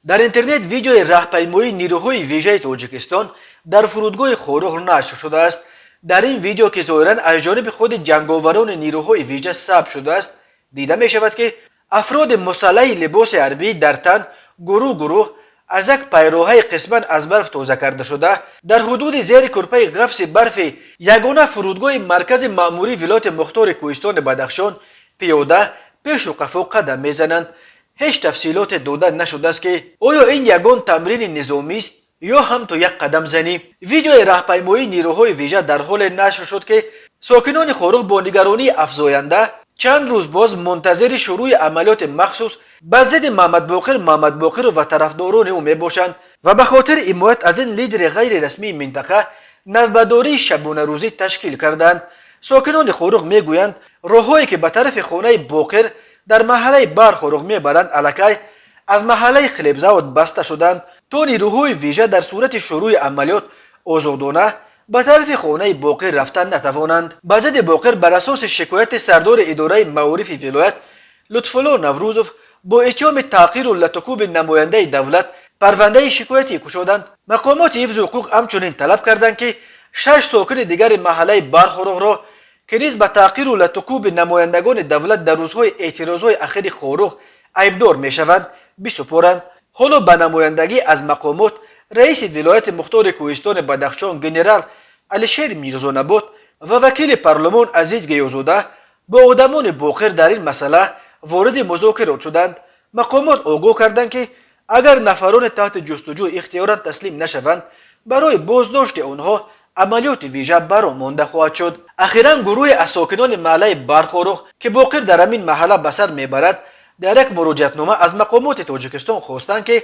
در اینترنت ویدیوی راهپیمایی نیروهای ویژه تاجیکستان در فرودگاه خورخ نشر شده است. در این ویدیو که ظاهراً از جانب خود جنگاوران نیروهای ویژه ثبت شده است، دیده می شود که افراد مسلح لباس حربی در تن گروه از یک پیراهه قسما از برف تازه کرده شده در حدود زیر کرپه قفس برف یگانه فرودگاه مرکز مأموری ولایت مختار کوهستان بدخشان پیاده پیش و قفا قدم میزنند. هیچ تفصیلات داده نشده است که آیا این یگان تمرین نظامی است یا هم تو یک قدم زنی. ویدیو راهپیمایی نیروهای ویژه در حال نشر شد که ساکنان خورخ با نگرانی افزاینده چند روز باز منتظر شروع عملیات مخصوص به ضد محمد باقر و طرفداران او می باشند و به خاطر حمایت از این لیدر غیر رسمی منطقه نوبداری شبانه روزی تشکیل کردند. ساکنان خورخ می گویند راههایی که به طرف خانه باقر در محله برخورخ می برند الکی از محله خلیبزاد بسته شدند تا نیروهای ویژه در صورت شروع عملیات آزادانه به طرف خانه باقر رفتن نتوانند. به ضد باقر بر اساس شکایت سردار اداره معارف ولایت لطفالله نوروزوف با اتهام تحقیر و لطکوب نماینده دولت پرونده شکایتی گشودند. مقامات حفظ حقوق همچنین طلب کردند که 6 ساکن دیگر محله برخورخ را که نیز به تحقیر و لطکوب نمایندگان دولت در روزهای اعتراضهای اخیر خورخ عیبدار میشوند بسپارند. حالا به نمایندگی از مقامات رئیس ولایت مختار کوهستان بدخشان جنرال علیشیر میرزانبات و وکیل پارلمان عزیز گیازاده با آدمان باقر در این مسئله وارد مذاکرات شدند. مقامات آگاه کردند که اگر نفران تحت جستجو اختیارا تسلیم نشوند برای بازداشت آنها عملیات ویژه برآمانده خواهد شد. اخیراً گروه از ساکنان محله برخورخ که باقر در همین محله به سر میبرد در یک مراجعتنامه از مقامات تاجیکستان خواستند که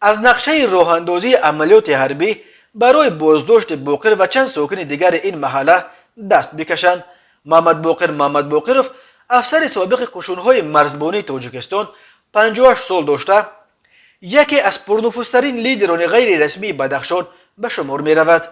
از نقشه راه اندازی عملیات حربی برای بازداشت باقر و چند ساکن دیگر این محله دست بکشند. محمد باقرov افسر سابق قشونهای مرزبانی تاجیکستان 58 سال داشته یکی از پرنفوذترین لیدران غیر رسمی بدخشان به شمار می رود.